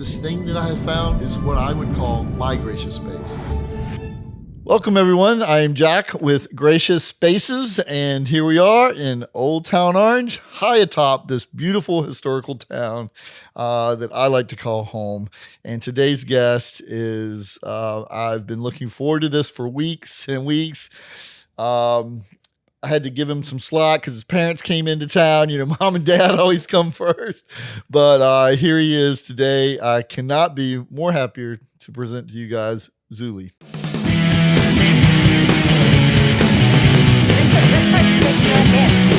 This thing that I have found is what I would call my gracious space. Welcome, everyone. I am Jack with Gracious Spaces, and here we are in Old Town Orange, high atop this beautiful historical town that I like to call home. And today's guest is, I've been looking forward to this for weeks and weeks. I had to give him some slack because his parents came into town. You know, mom and dad always come first. But here he is today. I cannot be more happier to present to you guys Zuli. This part's making you a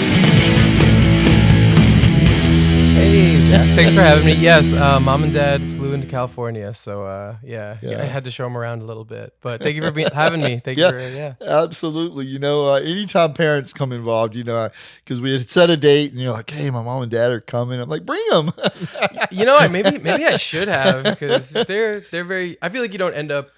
Hey, thanks for having me. Yes, mom and dad flew into California, so yeah, I had to show them around a little bit. But thank you for having me. Thank you for. Absolutely. You know, anytime parents come involved, you know, because we had set a date, and you're like, "Hey, my mom and dad are coming." I'm like, "Bring them." You know what? Maybe I should have, because they're very. I feel like you don't end up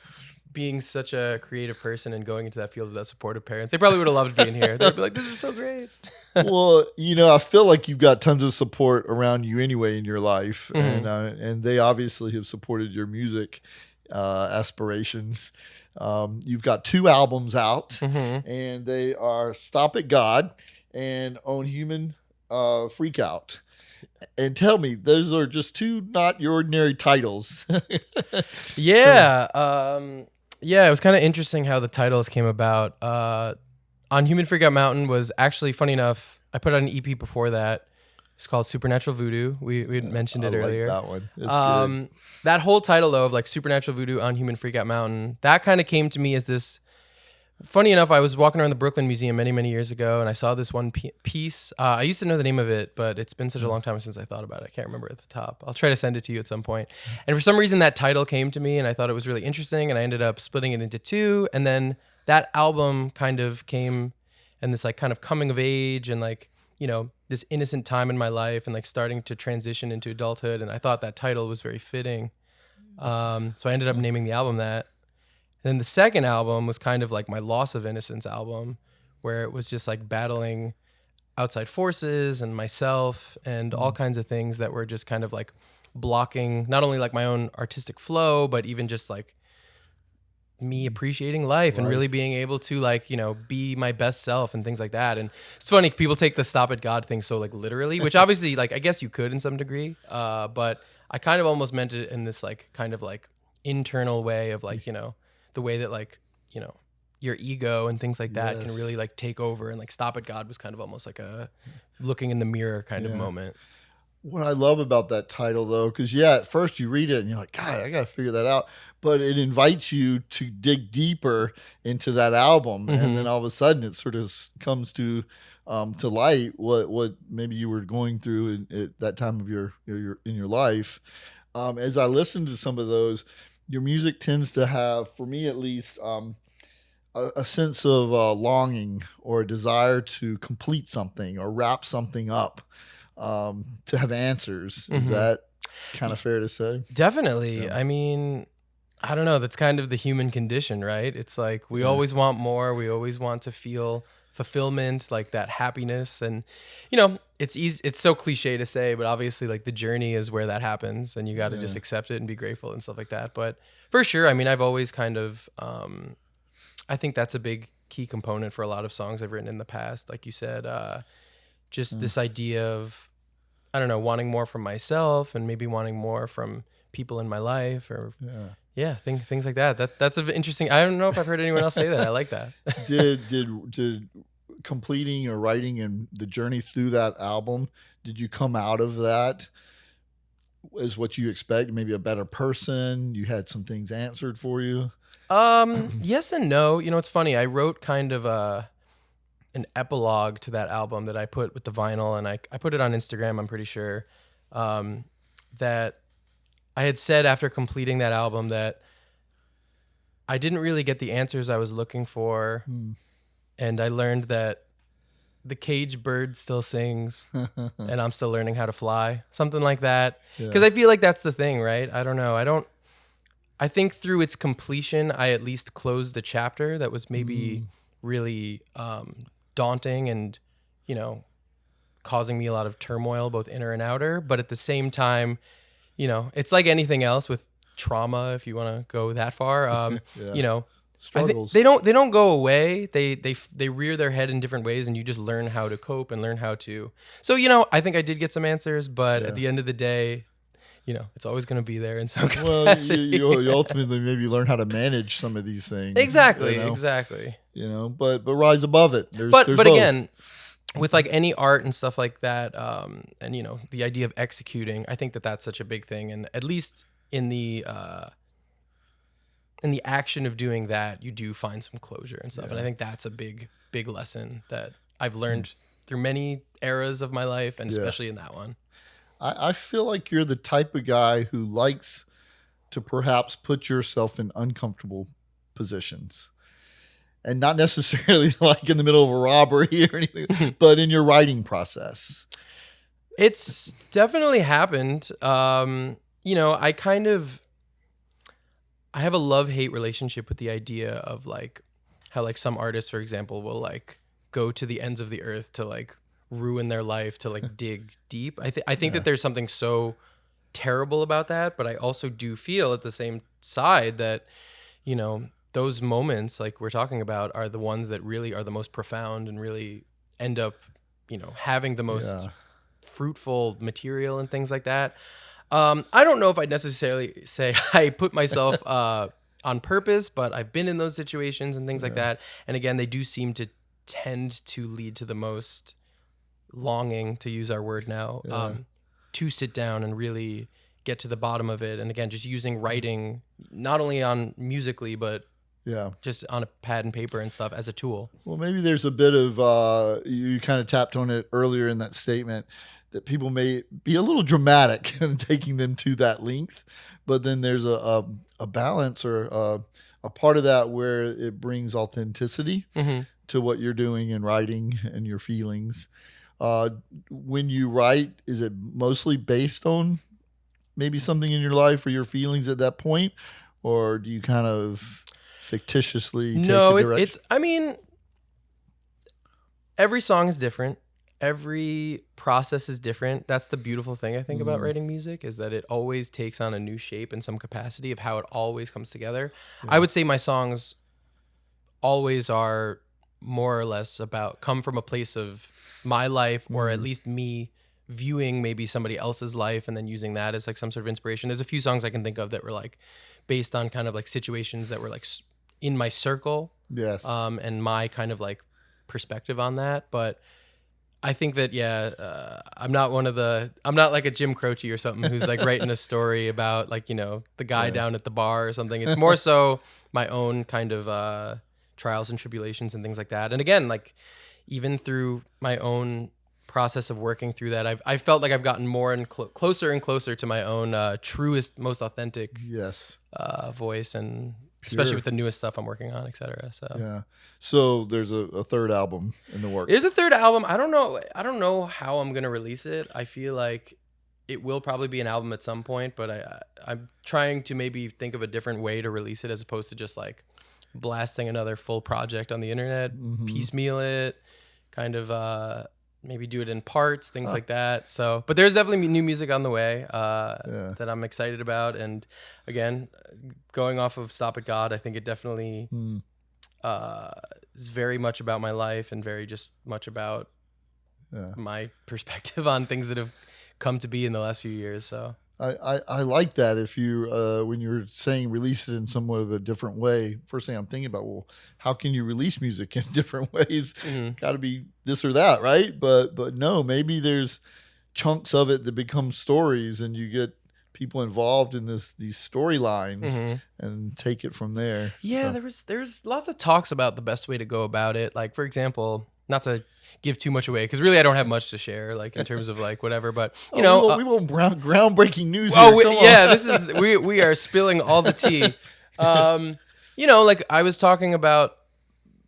being such a creative person and going into that field without supportive parents. They probably would have loved being here. They'd be like, "This is so great." Well, you know, I feel like you've got tons of support around you anyway in your life, and they obviously have supported your music aspirations. You've got 2 albums out, and they are "Stop It God" and "On Human Freak Out." And tell me, those are just 2 not your ordinary titles. Yeah, it was kind of interesting how the titles came about. On Human Freak Out Mountain was actually, funny enough, I put out an EP before that. It's called Supernatural Voodoo. We had mentioned it earlier. Like that one. It's good. That whole title, though, of like Supernatural Voodoo on Human Freak Out Mountain, that kind of came to me as this. Funny enough, I was walking around the Brooklyn Museum many, many years ago, and I saw this one piece. I used to know the name of it, but it's been such a long time since I thought about it. I can't remember at the top. I'll try to send it to you at some point. And for some reason, that title came to me, and I thought it was really interesting, and I ended up splitting it into 2. And then that album kind of came, and this like kind of coming of age, and like, you know, this innocent time in my life, and like starting to transition into adulthood. And I thought that title was very fitting. So I ended up naming the album that. And then the second album was kind of like my loss of innocence album, where it was just like battling outside forces and myself and all kinds of things that were just kind of like blocking not only like my own artistic flow, but even just like me appreciating life and really being able to like, you know, be my best self and things like that. And it's funny, people take the "Stop It God" thing so like literally, which obviously like I guess you could in some degree, but I kind of almost meant it in this like kind of like internal way of like, you know, the way that like, you know, your ego and things like that can really like take over, and like "Stop It God" was kind of almost like a looking in the mirror kind of moment. What I love about that title, though, because at first you read it and you're like, God, I got to figure that out. But it invites you to dig deeper into that album. And then all of a sudden it sort of comes to light what maybe you were going through at that time of your in your life. As I listen to some of those, your music tends to have, for me at least, a sense of longing or a desire to complete something or wrap something up, to have answers. Is that kind of fair to say? Definitely. Yeah. I mean, I don't know. That's kind of the human condition, right? It's like we always want more. We always want to feel fulfillment, like that happiness. And, you know, it's easy. It's so cliche to say, but obviously like the journey is where that happens, and you got to just accept it and be grateful and stuff like that. But for sure, I mean, I've always kind of, I think that's a big key component for a lot of songs I've written in the past. Like you said, just this idea of, I don't know, wanting more from myself and maybe wanting more from people in my life, or things like that. That's an interesting. I don't know if I've heard anyone else say that. I like that. Did completing or writing and the journey through that album, did you come out of that as what you expect? Maybe a better person? You had some things answered for you? Yes and no. You know, it's funny. I wrote kind of an epilogue to that album that I put with the vinyl, and I put it on Instagram, I'm pretty sure, that I had said after completing that album that I didn't really get the answers I was looking for. And I learned that the caged bird still sings and I'm still learning how to fly. Something like that. Because I feel like that's the thing, right? I don't know. I think through its completion, I at least closed the chapter that was maybe really daunting and, you know, causing me a lot of turmoil, both inner and outer. But at the same time, you know, it's like anything else with trauma, if you want to go that far. Yeah. You know, Struggles. they don't go away. They rear their head in different ways, and you just learn how to cope and learn how to. So, you know, I think I did get some answers, but at the end of the day, you know, it's always going to be there in some capacity. Well, you ultimately maybe learn how to manage some of these things. Exactly, you know? exactly. You know, but rise above it. There's But both. again, with like any art and stuff like that, and you know, the idea of executing, I think that that's such a big thing, and at least in the action of doing that, you do find some closure and stuff, and I think that's a big lesson that I've learned through many eras of my life, and especially in that one. I feel like you're the type of guy who likes to perhaps put yourself in uncomfortable positions. And not necessarily like in the middle of a robbery or anything, but in your writing process. It's definitely happened. You know, I have a love-hate relationship with the idea of like how like some artists, for example, will like go to the ends of the earth to like ruin their life to like dig deep. I think that there's something so terrible about that, but I also do feel at the same side that, you know, those moments like we're talking about are the ones that really are the most profound and really end up, you know, having the most fruitful material and things like that. I don't know if I'd necessarily say I put myself on purpose, but I've been in those situations and things like that. And again, they do seem to tend to lead to the most longing, to use our word now, to sit down and really get to the bottom of it. And again, just using writing, not only on musically, but just on a pad and paper and stuff as a tool. Well, maybe there's a bit of, you kind of tapped on it earlier in that statement, that people may be a little dramatic in taking them to that length, but then there's a balance or a part of that where it brings authenticity to what you're doing in writing and your feelings. When you write, is it mostly based on maybe something in your life or your feelings at that point? Or do you kind of fictitiously take a direction? I mean, every song is different. Every process is different. That's the beautiful thing, I think, about writing music, is that it always takes on a new shape in some capacity of how it always comes together. I would say my songs always are more or less come from a place of my life, or at least me viewing maybe somebody else's life and then using that as like some sort of inspiration. There's a few songs I can think of that were like based on kind of like situations that were like in my circle. Yes. And my kind of like perspective on that. But I think that, I'm not like a Jim Croce or something who's like writing a story about like, you know, the guy down at the bar or something. It's more so my own kind of trials and tribulations and things like that. And again, like even through my own process of working through that, I felt like I've gotten more and closer and closer to my own truest, most authentic voice, and especially with the newest stuff I'm working on, etc. So there's a third album in the works. There's a third album. I don't know how I'm gonna release it. I feel like it will probably be an album at some point, but I'm trying to maybe think of a different way to release it as opposed to just like blasting another full project on the internet, piecemeal it, kind of maybe do it in parts, things like that. So, but there's definitely new music on the way that I'm excited about. And again, going off of Stop It God, I think it definitely is very much about my life and very just much about my perspective on things that have come to be in the last few years. So I like that. If you when you're saying release it in somewhat of a different way, first thing I'm thinking about, well, how can you release music in different ways? Got to be this or that, right? But no, maybe there's chunks of it that become stories, and you get people involved in these storylines and take it from there. Yeah, so. There's lots of talks about the best way to go about it. Like, for example, not to give too much away, because really I don't have much to share, like in terms of like whatever, but you know, we want groundbreaking news here. This is we are spilling all the tea. You know, like I was talking about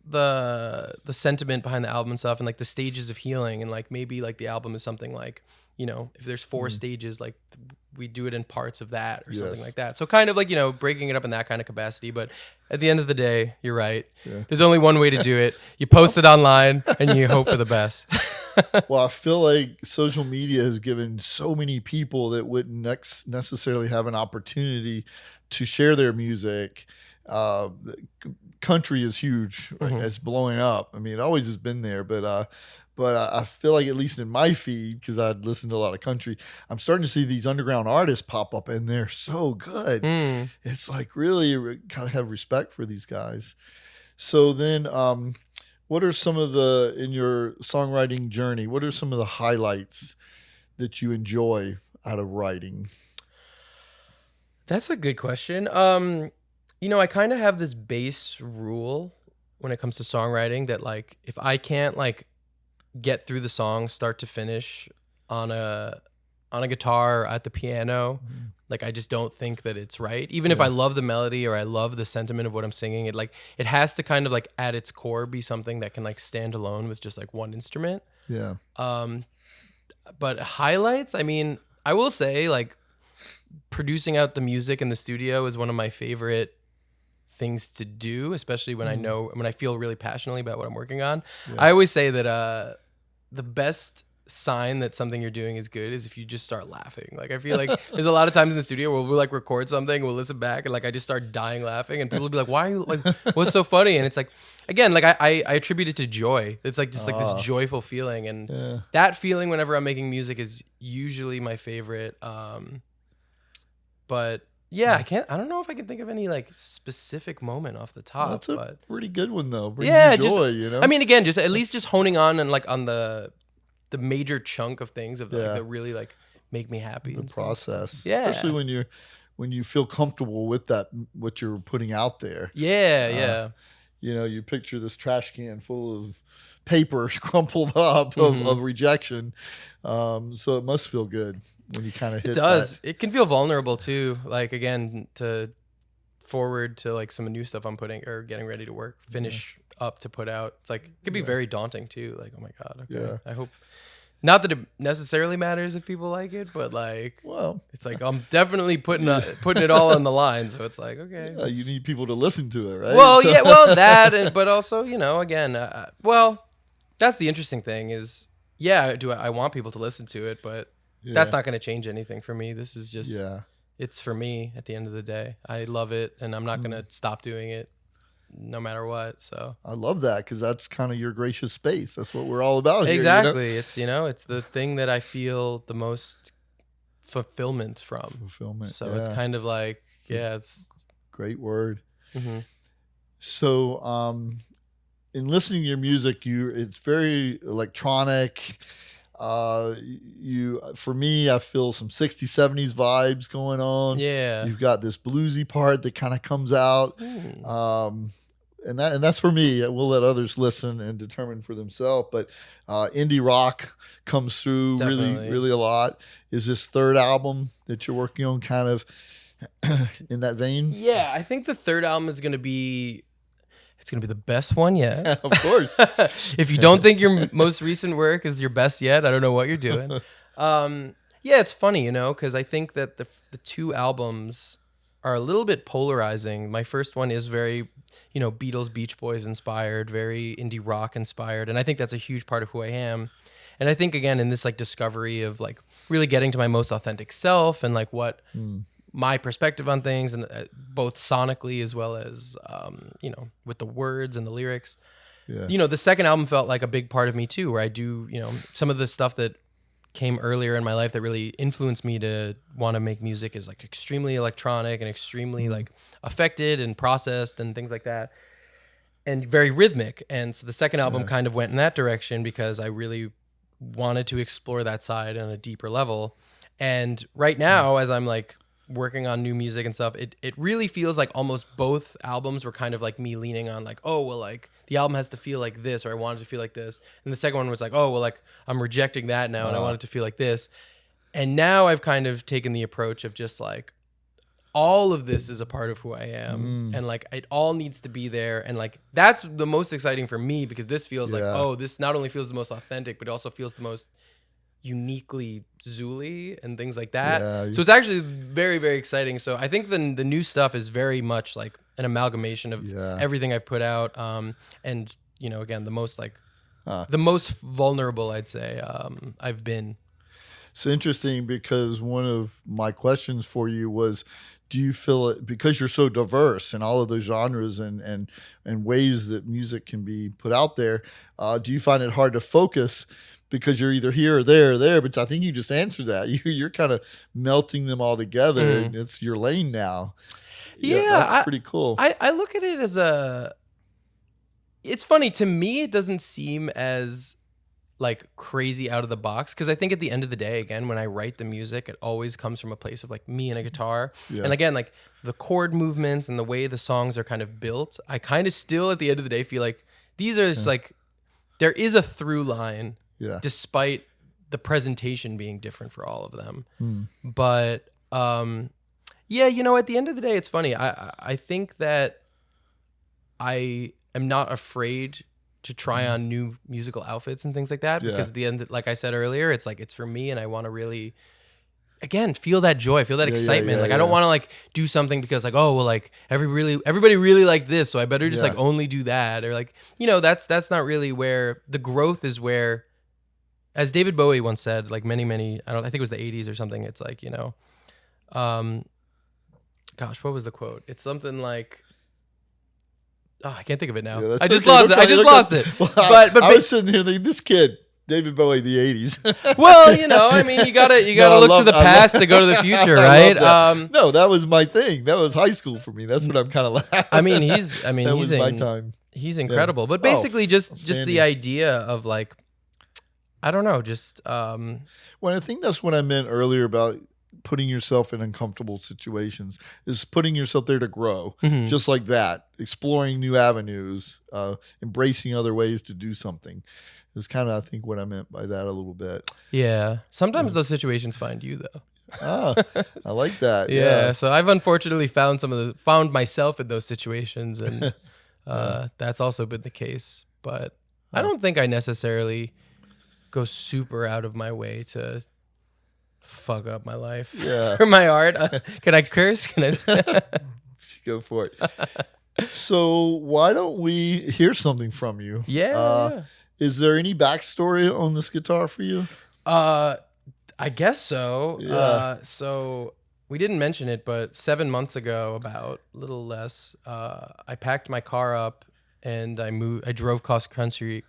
the sentiment behind the album and stuff, and like the stages of healing, and like maybe like the album is something like, you know, if there's 4 stages, like we do it in parts of that or something like that. So kind of like, you know, breaking it up in that kind of capacity. But at the end of the day, you're right. There's only one way to do it. You post it online and you hope for the best. Well, I feel like social media has given so many people that wouldn't necessarily have an opportunity to share their music. The country is huge; Mhm. it's blowing up. I mean, it always has been there, but I feel like at least in my feed, because I'd listen to a lot of country, I'm starting to see these underground artists pop up, and they're so good. Mm. It's like really kind of have respect for these guys. So then, what are some of in your songwriting journey? What are some of the highlights that you enjoy out of writing? That's a good question. I kind of have this base rule when it comes to songwriting that like if I can't like get through the song start to finish on a guitar or at the piano, like I just don't think that it's right. Even if I love the melody or I love the sentiment of what I'm singing, it has to kind of like at its core be something that can like stand alone with just like one instrument. Yeah. But highlights, I mean, I will say like producing out the music in the studio is one of my favorite things to do, especially when when I feel really passionately about what I'm working on. I always say that the best sign that something you're doing is good is if you just start laughing. Like I feel like there's a lot of times in the studio where we'll like record something, we'll listen back, and like I just start dying laughing, and people will be like, "Why are you like? What's so funny?" And it's like, again, like I attribute it to joy. It's like just like this joyful feeling, and that feeling whenever I'm making music is usually my favorite. But yeah, I don't know if I can think of any like specific moment off the top. That's a pretty good one though. Brings yeah, you joy, you know. I mean, again, just at least just honing on and like on the major chunk of things like, that really like make me happy. The process, yeah, especially when you feel comfortable with that what you're putting out there. Yeah. You know, you picture this trash can full of paper crumpled up of rejection. So it must feel good when you kind of hit. It does. It can feel vulnerable too. Like again, to forward to like some new stuff I'm putting or getting ready to finish up to put out. It's like it could be very daunting too. Like, oh my God. Okay. I hope not that it necessarily matters if people like it, but like, well, it's like I'm definitely putting it all on the line. So it's like, okay, you need people to listen to it, right? Well, yeah, well that, but also again, well, that's the interesting thing is, I want people to listen to it, but that's not going to change anything for me. This is just, it's for me at the end of the day. I love it, and I'm not going to stop doing it no matter what. So I love that because that's kind of your gracious space. That's what we're all about here. Exactly. It's it's the thing that I feel the most fulfillment from. Fulfillment. So it's kind of like it's great word. Mm-hmm. So in listening to your music, it's very electronic. For me, I feel some 60s, 70s vibes going on. Yeah. You've got this bluesy part that kind of comes out. And that's for me. We'll let others listen and determine for themselves. But indie rock comes through Definitely. really a lot. Is this third album that you're working on kind of in that vein? Yeah, I think the third album is gonna be the best one yet. Of course. If you don't think your most recent work is your best yet, I don't know what you're doing. Yeah, it's funny, because I think that the two albums are a little bit polarizing. My first one is very, Beatles, Beach Boys inspired, very indie rock inspired, and I think that's a huge part of who I am. And I think again in this like discovery of like really getting to my most authentic self and like what my perspective on things, and both sonically as well as with the words and the lyrics. Yeah. The second album felt like a big part of me too, where I do some of the stuff that came earlier in my life that really influenced me to want to make music is like extremely electronic and extremely like affected and processed and things like that, and very rhythmic. And so the second album kind of went in that direction because I really wanted to explore that side on a deeper level. And right now, as I'm like working on new music and stuff, it really feels like almost both albums were kind of like me leaning on like, oh, well, like the album has to feel like this, or I want it to feel like this. And the second one was like, oh, well, like I'm rejecting that now and I want it to feel like this. And now I've kind of taken the approach of just like, all of this is a part of who I am, and like it all needs to be there. And like that's the most exciting for me because this feels like, oh, this not only feels the most authentic, but it also feels the most uniquely Zuli and things like that. So it's actually very, very exciting. So I think the new stuff is very much like an amalgamation of everything I've put out. And again, the most like the most vulnerable, I'd say, I've been. It's interesting because one of my questions for you was, do you feel it because you're so diverse in all of those genres and ways that music can be put out there? Do you find it hard to focus because you're either here or there or there? But I think you just answered that. You're kind of melting them all together, and it's your lane now. Yeah, that's pretty cool. I look at it as it's funny to me. It doesn't seem as like crazy out of the box because I think at the end of the day, again, when I write the music, it always comes from a place of like me and a guitar. And again, like the chord movements and the way the songs are kind of built, I kind of still at the end of the day feel like these are just like there is a through line despite the presentation being different for all of them. But yeah, you know, at the end of the day, it's funny. I think that I am not afraid to try on new musical outfits and things like that because at the end, like I said earlier, it's like it's for me and I want to really, again, feel that joy, feel that excitement. I don't want to like do something because like, oh well, like everybody really liked this, so I better just like only do that, or like, you know, that's not really where the growth is. Where, as David Bowie once said, like many I think it was the 80s or something. It's like, you know, gosh, what was the quote? It's something like, oh, I can't think of it now. I just lost it. I just lost it. Well, but I was sitting here thinking, this kid, David Bowie, the 80s. Well, you know, I mean, you gotta look to the past to go to the future, right? No, that was my thing. That was high school for me. That's what I'm kind of laughing. I mean, he's my time. He's incredible. Yeah. But basically, just the idea of like, I don't know, just. Well, I think that's what I meant earlier about putting yourself in uncomfortable situations, is putting yourself there to grow, just like that, exploring new avenues, embracing other ways to do something is kind of, I think, what I meant by that a little bit. Yeah. Sometimes those situations find you though. I like that. Yeah. So I've unfortunately found myself in those situations, and that's also been the case, but I don't think I necessarily go super out of my way to fuck up my life or my art. Can I curse? Can I? Go for it. So why don't we hear something from you? Yeah. Is there any backstory on this guitar for you? I guess so. Yeah. So we didn't mention it, but 7 months ago, about a little less, I packed my car up and I drove cross country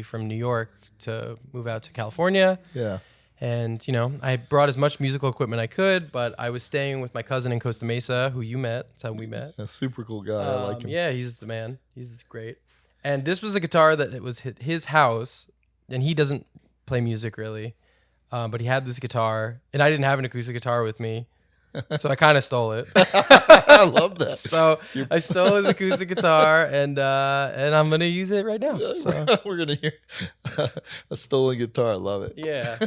from New York to move out to California. Yeah. And, you know, I brought as much musical equipment I could, but I was staying with my cousin in Costa Mesa, who you met. That's how we met. A super cool guy. I like him. Yeah, he's the man. He's great. And this was a guitar that it was his house, and he doesn't play music really, but he had this guitar, and I didn't have an acoustic guitar with me, so I kind of stole it. I love that. So I stole his acoustic guitar, and I'm gonna use it right now. So we're gonna hear a stolen guitar. I love it. Yeah,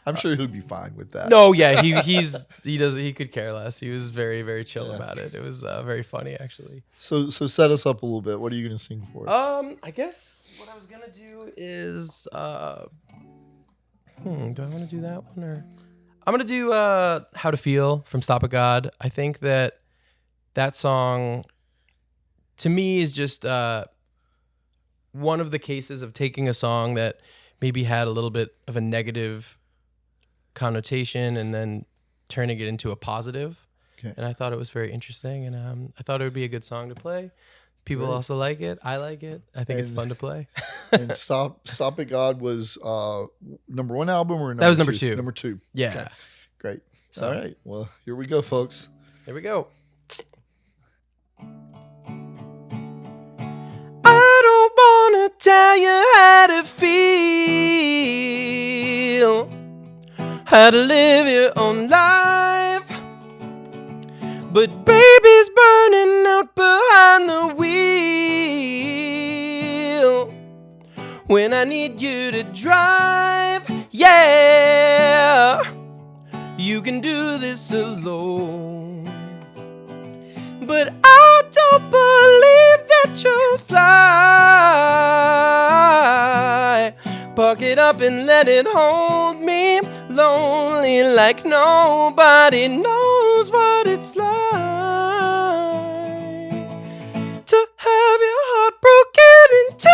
I'm sure he'd be fine with that. No, yeah, he could care less. He was very, very chill about it. It was very funny actually. So set us up a little bit. What are you gonna sing for us? I guess what I was gonna do is do I want to do that one, or I'm gonna do How to Feel from Stop a God. I think that song to me is just one of the cases of taking a song that maybe had a little bit of a negative connotation and then turning it into a positive. Okay. And I thought it was very interesting, and I thought it would be a good song to play. People also like it. I like it. I think it's fun to play. And Stop It God was number one album or number that was number two? Number two. Yeah. Okay. Great. So, all right. Well, here we go, folks. Here we go. I don't wanna tell you how to feel, how to live your own life, but baby's burning out behind the wheel when I need you to drive. Yeah, you can do this alone, but I don't believe that you'll fly. Park it up and let it hold me, lonely like nobody knows what it's like to have your heart broken in two.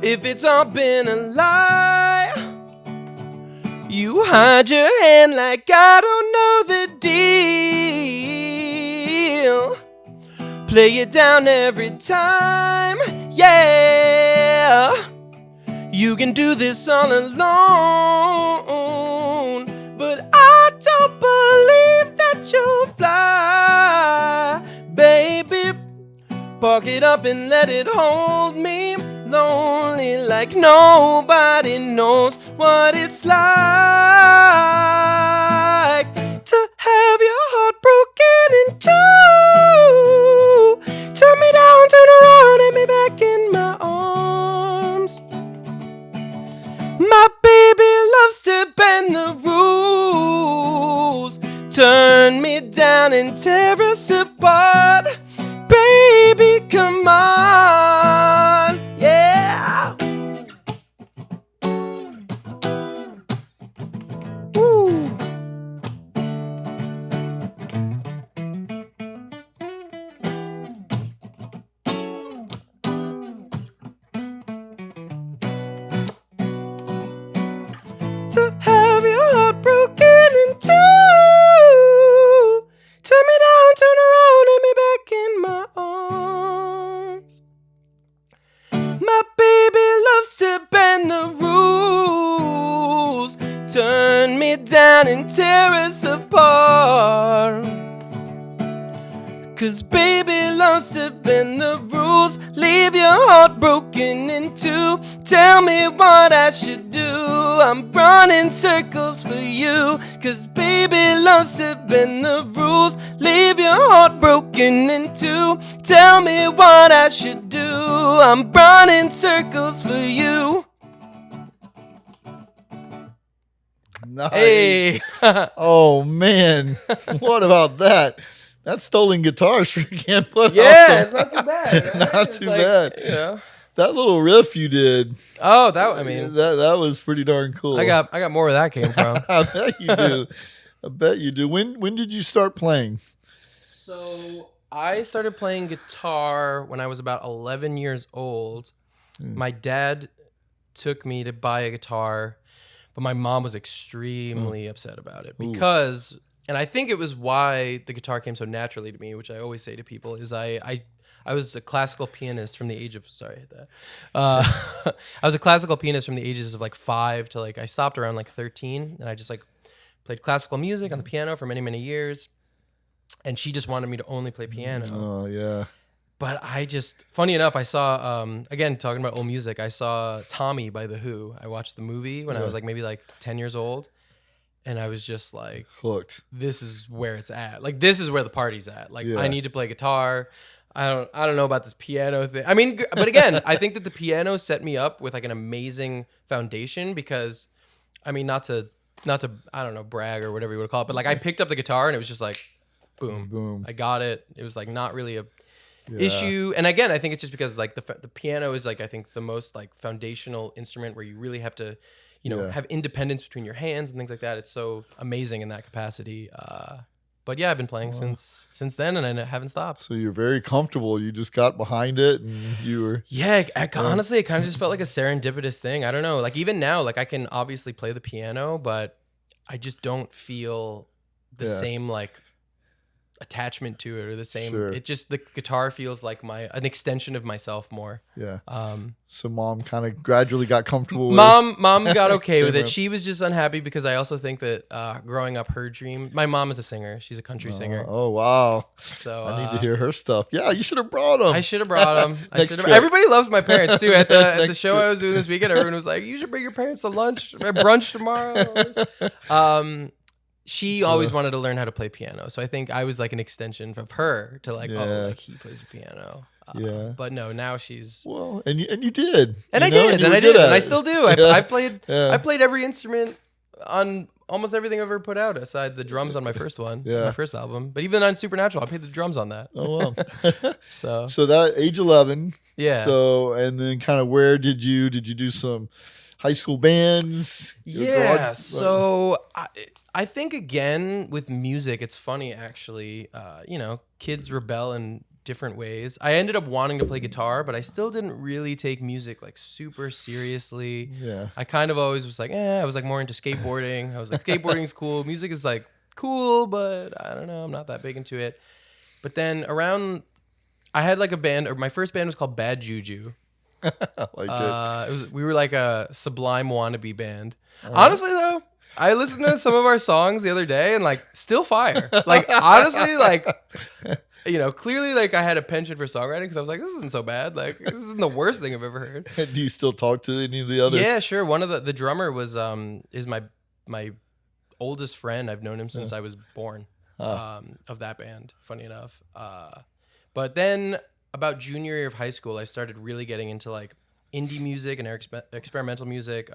if it's all been a lie. You hide your hand like I don't know the deal. Play it down every time, yeah. You can do this all alone, but I don't believe that you'll fly, baby. Park it up and let it hold me, lonely like nobody knows what it's like to have your heart broken in two. Turn me down, turn around, and me back in my arms. My baby loves to bend the rules, turn me down and tear us apart. Baby, come on, yeah. Woo. To have your heart broken in two. Turn me down, turn around, and me back in my arms. My baby loves to bend the rules, turn me down and tear us apart. 'Cause baby loves to bend the rules, leave your heart broken in two. Tell me what I should do, I'm running circles for you. 'Cause baby loves to bend the rules, leave your heart broken in two. Tell me what I should do, I'm running circles for you. Nice. Hey. Oh man, what about that? That stolen guitar sure can put out Yeah, some- it's not too bad. Right? Not It's too like, bad. You know. That little riff you did. Oh, I mean, that was pretty darn cool. I got more where that came from. I bet you do. I bet you do. When did you start playing? So I started playing guitar when I was about 11 years old. My dad took me to buy a guitar, but my mom was extremely upset about it because, and I think it was why the guitar came so naturally to me, which I always say to people, is I was a classical pianist from the age of, sorry, I hit that. I was a classical pianist from the ages of like 5 to like, I stopped around like 13, and I just like played classical music on the piano for many, many years. And she just wanted me to only play piano. Oh yeah. But I just, funny enough, I saw, again, talking about old music, I saw Tommy by The Who. I watched the movie when I was like maybe like 10 years old. And I was just like, Hooked. this is where it's at. Like, this is where the party's at. Like, Yeah. I need to play guitar. I don't know about this piano thing. I mean, but again, I think that the piano set me up with like an amazing foundation because, I mean, not to I don't know, brag or whatever you would call it, but like I picked up the guitar and it was just like, boom, Boom. I got it. It was like not really a Yeah. issue. And again, I think it's just because like the piano is like, I think the most like foundational instrument where you really have to, you know, Yeah. have independence between your hands and things like that. It's so amazing in that capacity. But yeah, I've been playing since then, and I haven't stopped. So you're very comfortable. You just got behind it, and you were. Yeah, honestly, it kind of just felt like a serendipitous thing. I don't know. Like even now, like I can obviously play the piano, but I just don't feel the same like attachment to it or the same. Sure. It just, the guitar feels like an extension of myself more. Yeah. So mom kind of gradually got comfortable with Mom got okay with Camera. it. She was just unhappy because I also think that growing up, her dream. My mom is a singer. She's a country singer. Oh wow. So I need to hear her stuff. Yeah, you should have brought them. I should have brought them. Next trip. Everybody loves my parents too. At the Next show I was doing this weekend, everyone was like, "You should bring your parents to lunch, brunch tomorrow." She always wanted to learn how to play piano, so I think I was like an extension of her to like, oh, like he plays the piano. Yeah. But no, now she's. Well, and you did. And you I know, did, you and were I good did, at and I it. still do. Yeah. I played. Yeah. I played every instrument on almost everything I've ever put out, aside the drums on my first one, Yeah. my first album. But even on Supernatural, I played the drums on that. Oh wow. So So that age 11. Yeah. So and then kind of where did you do some high school bands? yeah, so I think again with music, it's funny actually. You know, kids rebel and different ways. I ended up wanting to play guitar, but I still didn't really take music like super seriously. Yeah. I kind of always was like, I was like more into skateboarding. I was like, skateboarding's cool. Music is like cool, but I don't know. I'm not that big into it. But then I had like a band, or my first band was called Bad Juju. We were like a Sublime wannabe band. Honestly, though, I listened to some of our songs the other day and like still fire. Like honestly, like clearly like I had a penchant for songwriting because I was like, this isn't so bad. Like this isn't the worst thing I've ever heard. Do you still talk to any of the other? Yeah, sure. One of the drummer was is my oldest friend. I've known him since I was born. Of that band. Funny enough. But then about junior year of high school, I started really getting into like indie music and experimental music,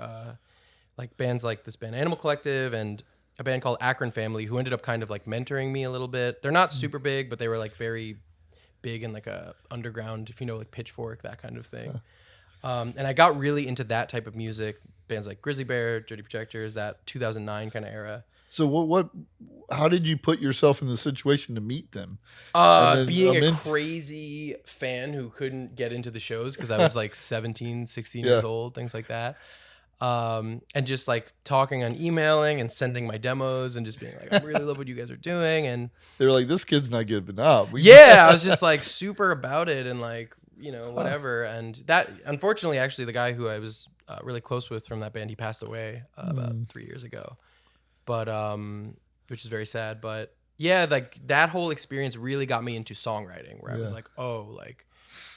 like bands like this band Animal Collective and a band called Akron Family, who ended up kind of like mentoring me a little bit. They're not super big, but they were like very big in like a underground, if you know, like Pitchfork, that kind of thing. And I got really into that type of music, bands like Grizzly Bear, Dirty Projectors, that 2009 kind of era. So how did you put yourself in the situation to meet them? Being a crazy fan who couldn't get into the shows because I was like 17, 16 years old, things like that. And just like talking on emailing and sending my demos and just being like, I really love what you guys are doing. And they were like, this kid's not giving up. I was just like super about it and like, whatever. And that, unfortunately, actually the guy who I was really close with from that band, he passed away about 3 years ago. But which is very sad. But yeah, like that whole experience really got me into songwriting, where I was like, oh, like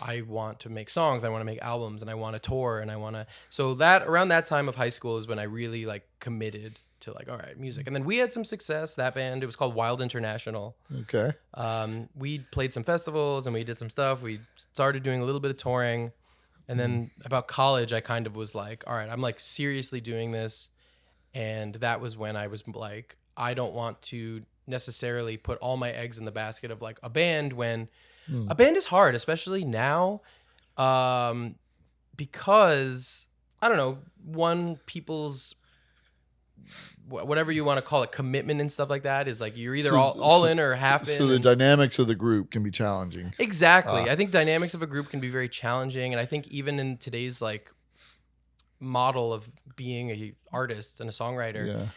I want to make songs, I want to make albums, and I want to tour, and I want to. So that around that time of high school is when I really like committed to like, all right, music. And then we had some success. That band, it was called Wild International. Okay. We played some festivals and we did some stuff. We started doing a little bit of touring, and then about college, I kind of was like, all right, I'm like seriously doing this. And that was when I was like, I don't want to necessarily put all my eggs in the basket of like a band when a band is hard, especially now, because I don't know, people's whatever you want to call it, commitment and stuff like that is like you're either all in or half in. So the dynamics of the group can be challenging. Exactly. I think dynamics of a group can be very challenging, and I think even in today's like model of being a artist and a songwriter,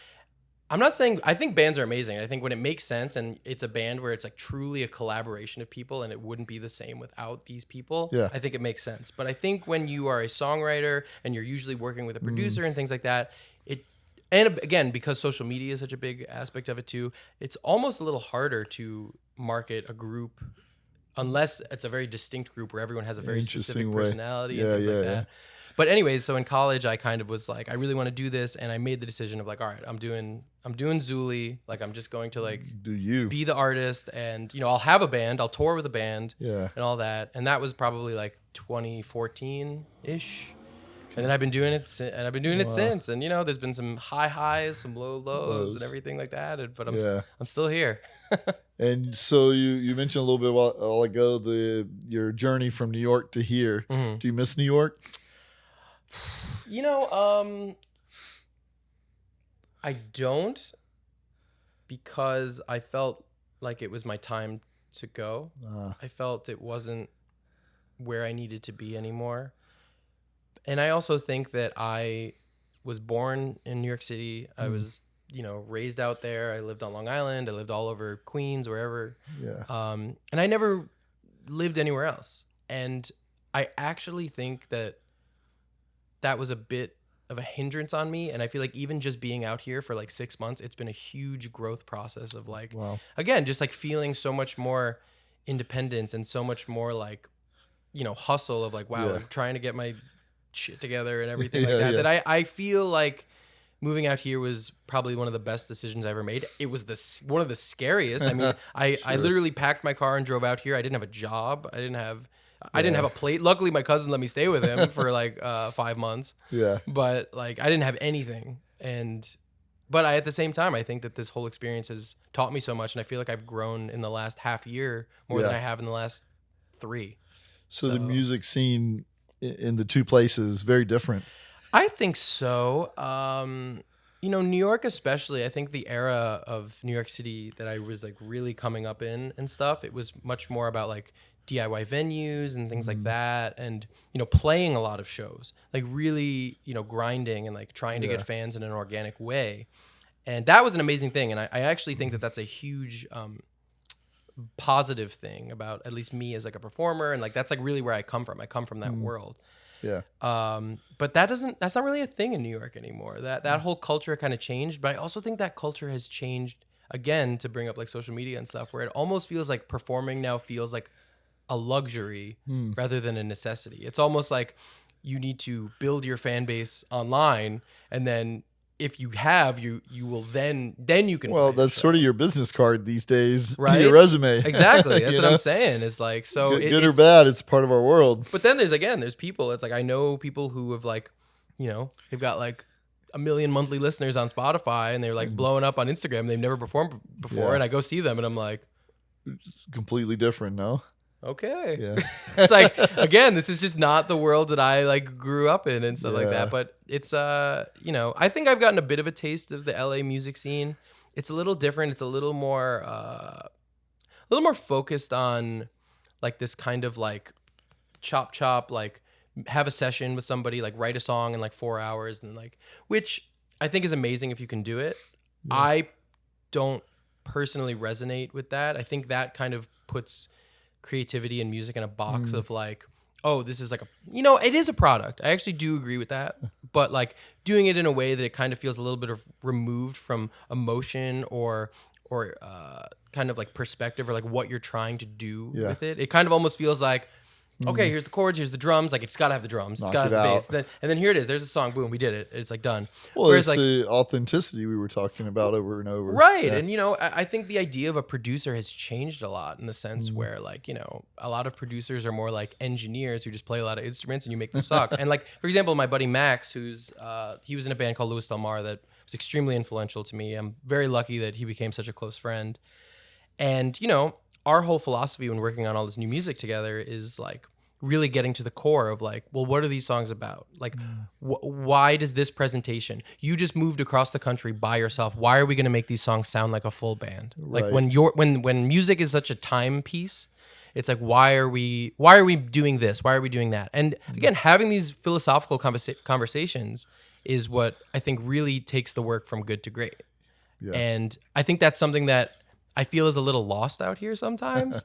I'm not saying I think bands are amazing. I think when it makes sense and it's a band where it's like truly a collaboration of people and it wouldn't be the same without these people, I think it makes sense. But I think when you are a songwriter and you're usually working with a producer and things like that, and again, because social media is such a big aspect of it too, it's almost a little harder to market a group unless it's a very distinct group where everyone has a very specific personality and things like that. But anyways, so in college, I kind of was like, I really want to do this, and I made the decision of like, all right, I'm doing Zuli, like I'm just going to like be the artist, and I'll have a band, I'll tour with a band, and all that, and that was probably like 2014 ish, and then I've been doing it, since, and there's been some high highs, some low lows, and everything like that, but I'm still here. And so you mentioned a little bit a while ago your journey from New York to here. Do you miss New York? I don't, because I felt like it was my time to go. I felt it wasn't where I needed to be anymore. And I also think that I was born in New York City. I was, raised out there. I lived on Long Island. I lived all over Queens, wherever. And I never lived anywhere else. And I actually think that was a bit of a hindrance on me, and I feel like even just being out here for like 6 months, it's been a huge growth process of like, again, just like feeling so much more independence and so much more like, hustle of like, wow, like trying to get my shit together and everything like that. That I feel like moving out here was probably one of the best decisions I ever made. It was one of the scariest. I mean, I literally packed my car and drove out here. I didn't have a job. I didn't have a plate. Luckily, my cousin let me stay with him for like 5 months. Yeah. But like, I didn't have anything. But at the same time, I think that this whole experience has taught me so much. And I feel like I've grown in the last half year more than I have in the last 3. So the music scene in the two places is very different. I think so. New York especially, I think the era of New York City that I was like really coming up in and stuff, it was much more about like DIY venues and things like that, and playing a lot of shows, like really grinding and like trying to get fans in an organic way. And that was an amazing thing, and I actually think that that's a huge positive thing about at least me as like a performer, and like that's like really where I come from. I come from that world. Yeah. But that's not really a thing in New York anymore. That whole culture kind of changed, but I also think that culture has changed again, to bring up like social media and stuff, where it almost feels like performing now feels like a luxury rather than a necessity. It's almost like you need to build your fan base online, and then if you have, you will then you can. Well, that's sort of your business card these days, right? Your resume. Exactly. That's what I'm saying. It's like, so good or bad, it's part of our world. But then there's people. It's like, I know people who have like, they've got like 1 million monthly listeners on Spotify, and they're like blowing up on Instagram. They've never performed before, and I go see them, and I'm like, completely different, no? Okay. Yeah. It's like, again, this is just not the world that I like grew up in and stuff like that. But it's I think I've gotten a bit of a taste of the LA music scene. It's a little different. It's a little more focused on like this kind of like chop, like have a session with somebody, like write a song in like 4 hours, and like, which I think is amazing if you can do it. Yeah. I don't personally resonate with that. I think that kind of puts creativity and music in a box of like, oh, this is like it is a product. I actually do agree with that, but like doing it in a way that it kind of feels a little bit of removed from emotion or kind of like perspective, or like what you're trying to do with it. It kind of almost feels like, okay, here's the chords, here's the drums. Like, it's got to have the drums. It's got to have the bass. And then here it is. There's a song. Boom, we did it. It's like done. Well, whereas it's like the authenticity we were talking about over and over. Right. Yeah. And, I think the idea of a producer has changed a lot, in the sense where like, a lot of producers are more like engineers who just play a lot of instruments and you make them suck. And like, for example, my buddy Max, who's he was in a band called Louis Del Mar that was extremely influential to me. I'm very lucky that he became such a close friend. And, our whole philosophy when working on all this new music together is like, really getting to the core of like, well, what are these songs about? Like, why does this presentation? You just moved across the country by yourself. Why are we going to make these songs sound like a full band? Right. Like when music is such a timepiece, it's like, why are we doing this? Why are we doing that? And again, having these philosophical conversations is what I think really takes the work from good to great. Yeah. And I think that's something that I feel is a little lost out here sometimes.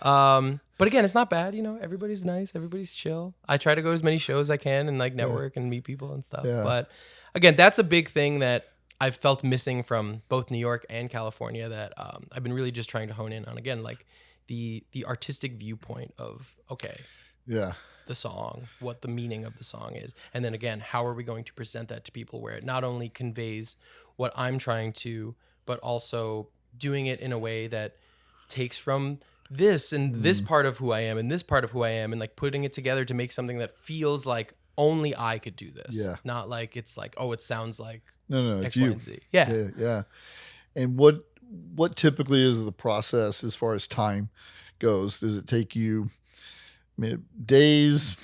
But again, it's not bad. Everybody's nice. Everybody's chill. I try to go to as many shows as I can and like network and meet people and stuff. Yeah. But again, that's a big thing that I've felt missing from both New York and California, that I've been really just trying to hone in on. Again, like the artistic viewpoint of, okay, the song, what the meaning of the song is. And then again, how are we going to present that to people where it not only conveys what I'm trying to, but also doing it in a way that takes from this and this part of who I am and this part of who I am, and like putting it together to make something that feels like only I could do this. Yeah. Not like it's like, oh, it sounds like X, Y, and Z. Yeah. And what typically is the process as far as time goes? Does it take you days?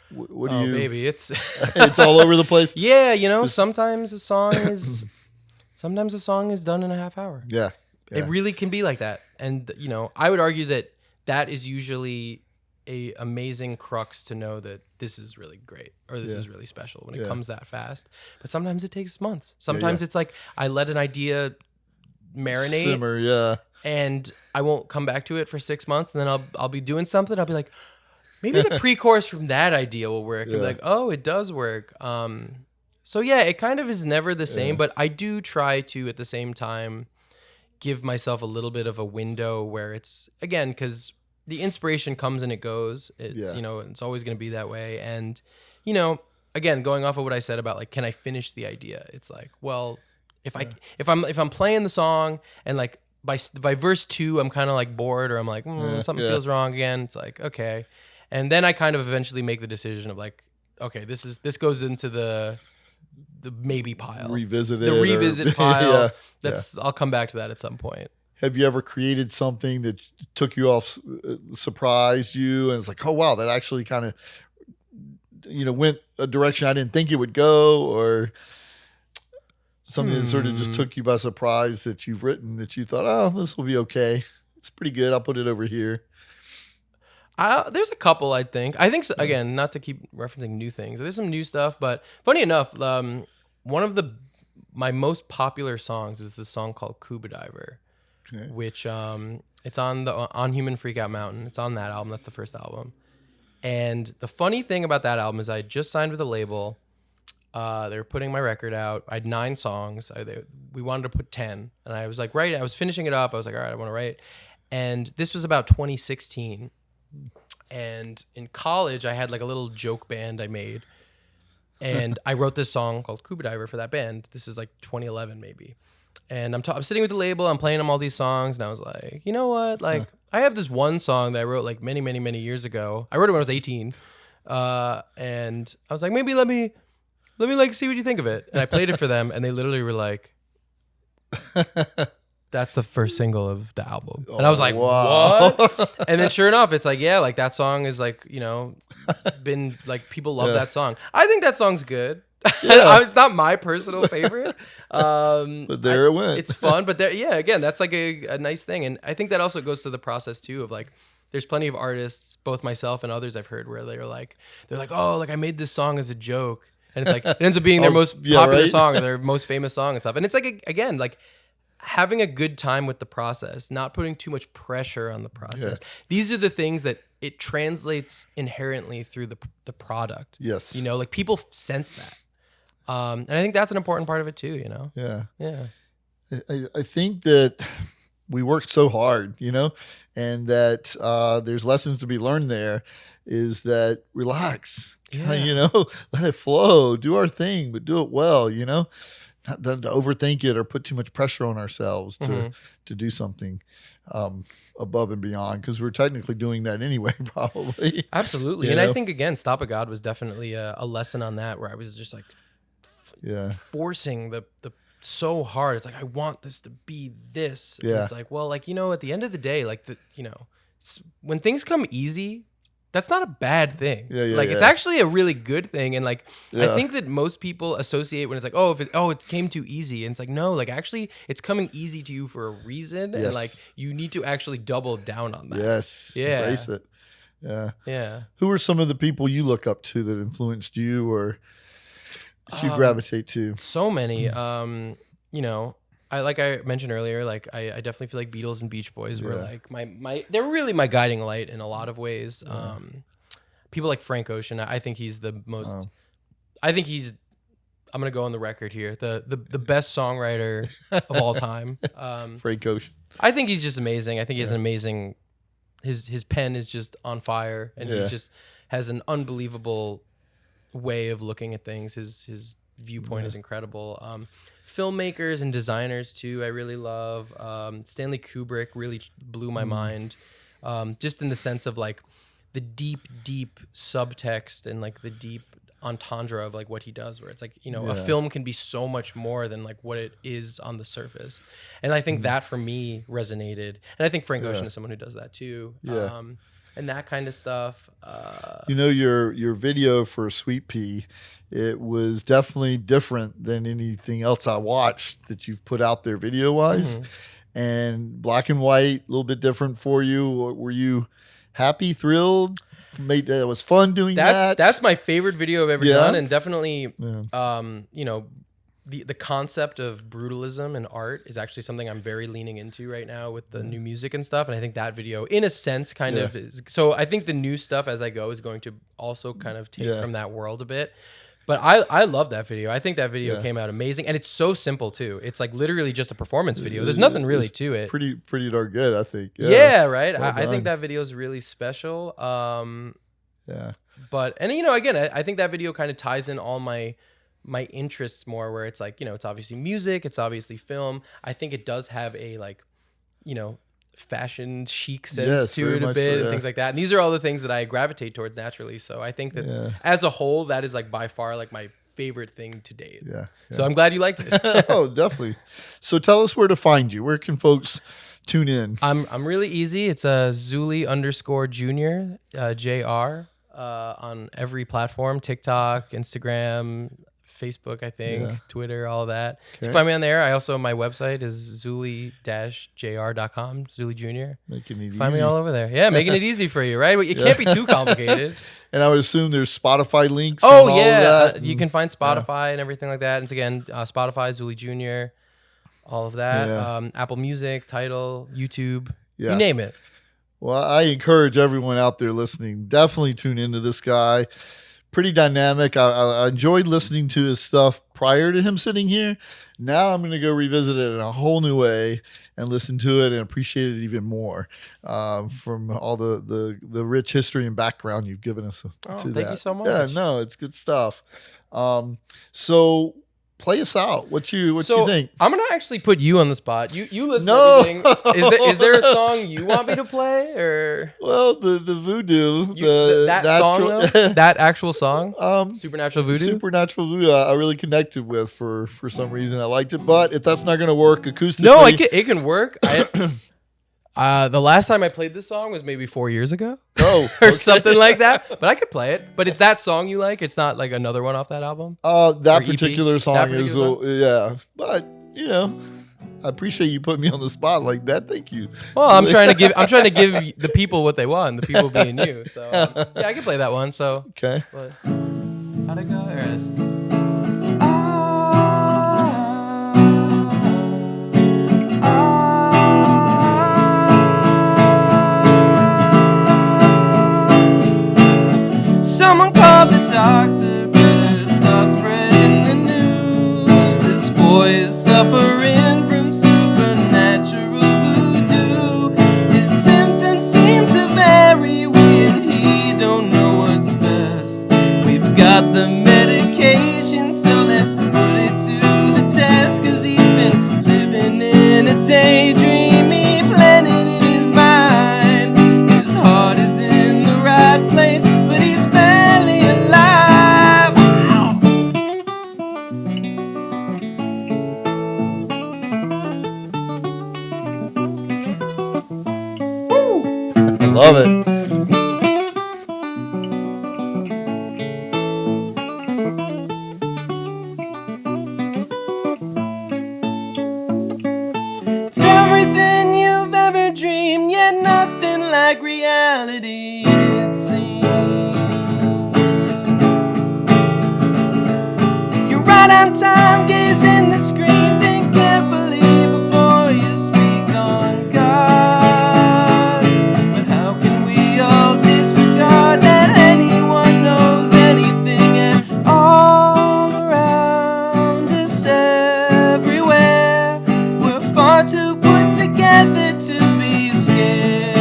What do you? Baby, it's it's all over the place. Yeah, sometimes a song is done in a half hour. Yeah. It really can be like that. And, I would argue that is usually a amazing crux to know that this is really great, or this is really special when it comes that fast. But sometimes it takes months. Sometimes it's like I let an idea marinate. Simmer, and I won't come back to it for 6 months. And then I'll be doing something. I'll be like, maybe the pre-chorus from that idea will work. And be like, oh, it does work. So it kind of is never the same, but I do try to, at the same time, give myself a little bit of a window where it's, again, because the inspiration comes and it goes. It's it's always going to be that way. And again, going off of what I said about like, can I finish the idea? It's like, well, if I'm playing the song and like by verse 2 I'm kind of like bored, or I'm like something feels wrong again. It's like, okay, and then I kind of eventually make the decision of like, okay, this goes into the maybe pile. Revisit pile. I'll come back to that at some point. Have you ever created something that took you off, surprised you, and it's like, oh wow, that actually kind of went a direction I didn't think it would go, or something that sort of just took you by surprise that you've written that you thought, oh, this will be okay, it's pretty good, I'll put it over here? There's a couple, I think. So, again, not to keep referencing new things. There's some new stuff, but funny enough, one of my most popular songs is this song called Cuba Diver, which it's on Human Freakout Mountain. It's on that album. That's the first album. And the funny thing about that album is I just signed with a label. They were putting my record out. I had 9 songs. We wanted to put 10, and I was like, I was finishing it up. I was like, all right, I want to write. And this was about 2016. And in college, I had like a little joke band I made. And I wrote this song called Cuba Diver for that band. This is like 2011 maybe. And I'm sitting with the label. I'm playing them all these songs. And I was like, you know what? Like, I have this one song that I wrote like many, many, many years ago. I wrote it when I was 18. And I was like, maybe let me like see what you think of it. And I played it for them. And they literally were like, that's the first single of the album. And I was like, wow. What? And then sure enough, it's like, yeah, like that song is like, been like, people love that song. I think that song's good. Yeah. It's not my personal favorite. But there it went. It's fun. But again, that's like a nice thing. And I think that also goes to the process too of like, there's plenty of artists, both myself and others I've heard where they're like, oh, like I made this song as a joke. And it's like, it ends up being their most popular song or their most famous song and stuff. And it's like, again, like, having a good time with the process, not putting too much pressure on the process. Yeah. These are the things that it translates inherently through the product. Yes. Like people sense that. And I think that's an important part of it too, Yeah. Yeah. I think that we work so hard, and that there's lessons to be learned there is that relax, let it flow, do our thing, but do it well, not to overthink it or put too much pressure on ourselves to do something above and beyond, because we're technically doing that anyway, probably. Absolutely. And I think, again, Stop a God was definitely a lesson on that, where I was just like forcing the so hard. It's like, I want this to be this. And it's like, well, like, at the end of the day, like, when things come easy, that's not a bad thing. It's actually a really good thing. And like, I think that most people associate when it's like, it came too easy. And it's like, no, like actually it's coming easy to you for a reason. Yes. And like, you need to actually double down on that. Yes. Yeah. Embrace it. Yeah. Yeah. Who are some of the people you look up to that influenced you or that you gravitate to? So many, like I mentioned earlier, like I definitely feel like Beatles and Beach Boys were like they're really my guiding light in a lot of ways. People like Frank Ocean, I think he's the most. Wow. I'm gonna go on the record here, the best songwriter of all time. Frank Ocean. I think he's just amazing. I think he has an amazing. His pen is just on fire, and he just has an unbelievable way of looking at things. His viewpoint is incredible. Filmmakers and designers too, I really love. Stanley Kubrick really blew my mind, just in the sense of like the deep subtext and like the deep entendre of like what he does, where it's like, a film can be so much more than like what it is on the surface. And I think that for me resonated. And I think Frank Ocean is someone who does that too. And that kind of stuff. Your video for Sweet Pea, it was definitely different than anything else I watched that you've put out there video wise, and black and white, a little bit different for you. Were you happy, thrilled? It was fun doing that. That's my favorite video I've ever done, and definitely, the concept of brutalism in art is actually something I'm very leaning into right now with the new music and stuff. And I think that video, in a sense, kind of is. So I think the new stuff as I go is going to also kind of take from that world a bit. But I love that video. I think that video came out amazing, and it's so simple too. It's like literally just a performance video. There's nothing really to it. Pretty darn good, I think. Yeah, right. Well I think that video is really special. But again, I think that video kind of ties in all my interests more, where it's like, it's obviously music, it's obviously film. I think it does have a like, fashion chic sense to it a bit, and things like that. And these are all the things that I gravitate towards naturally. So I think that as a whole, that is like by far like my favorite thing to date. So I'm glad you liked it. Oh, definitely. So tell us where to find you. Where can folks tune in? I'm really easy. It's a Zuli_Jr, JR, on every platform, TikTok, Instagram, Facebook, I think, Twitter, all that. Okay. So find me on there. My website is Zuli-Jr.com, Zuli Jr. Making it Find easy. me all over there. Yeah, making it easy for you, right? It can't be too complicated. And I would assume there's Spotify links. Oh, and all yeah. of that. You can find Spotify and everything like that. And again, Spotify, Zuli Jr., all of that. Yeah. Apple Music, Tidal, YouTube, Yeah. you name it. Well, I encourage everyone out there listening, definitely tune into this guy. Pretty dynamic. I enjoyed listening to his stuff prior to him sitting here. Now I'm going to go revisit it in a whole new way and listen to it and appreciate it even more from all the rich history and background you've given us to that. Thank you so much. Yeah, no, it's good stuff. So play us out. What you think? I'm gonna actually put you on the spot. You listen No. to everything. Is there a song you want me to play or Well, the voodoo, that song though? That actual song? Supernatural Voodoo? Supernatural Voodoo, I really connected with for some reason. I liked it, but if that's not going to work acoustically, No, it can work. The last time I played this song was maybe 4 years ago. Oh, or okay. something like that. But I could play it. But it's that song you like. It's not like another one off that album. That Or EP? particular song That is, particular yeah. But I appreciate you putting me on the spot like that. Thank you. Well, I'm trying to give the people what they want. The people being you. So yeah, I can play that one. So Okay. but, how'd it go? There it is. Someone called the doctor, better start spreading the news. This boy is suffering from supernatural voodoo. His symptoms seem to vary when he don't know what's best. We've got the medication, so let's put it to the test. 'Cause he's been living in a daydreamy planet in his mind. His heart is in the right place, but he's barely alive. I love it. It's everything you've ever dreamed, yet nothing like reality, it seems. You're right on time, gazing the screen, think carefully before you speak on God. But how can we all disregard that anyone knows anything at all around us everywhere? We're far too put together to be scared.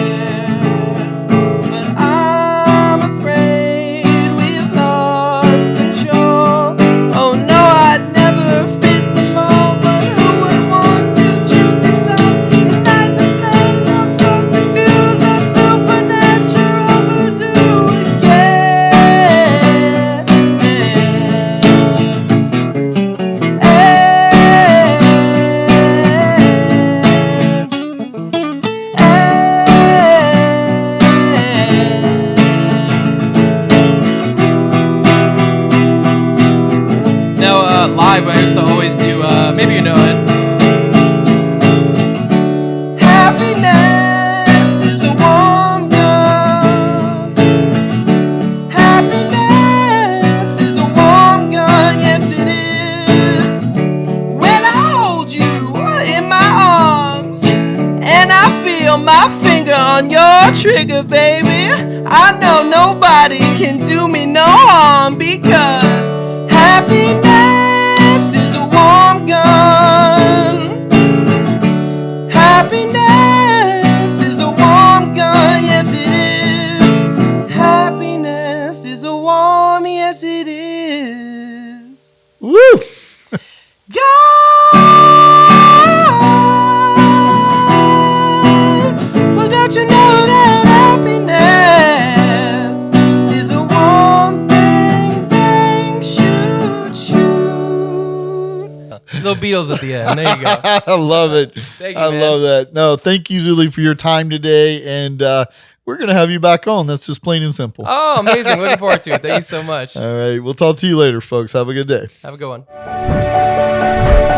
But I'm afraid we've lost control. Oh no, I'd never fit the mold, but who would want to chew things up? Ignite the flame, no smoke, confuse our supernatural voodoo again. Now, live, I used to always do, maybe you know it. Happiness is a warm gun. Happiness is a warm gun, yes it is. When I hold you in my arms and I feel my finger on your trigger, baby, I know nobody can do me no harm because happiness is a warm gun. Happiness is a warm gun, yes it is. Happiness is a warm, yes it is. Woo! God, well, don't you know that happiness is a warm bang, bang, shoot, shoot. Little Beatles at the end. There you go. I love it. Thank you, I man. love that. No, thank you, Zuli, for your time today. And we're going to have you back on. That's just plain and simple. Oh, amazing. Looking forward to it. Thank you so much. All right. We'll talk to you later, folks. Have a good day. Have a good one.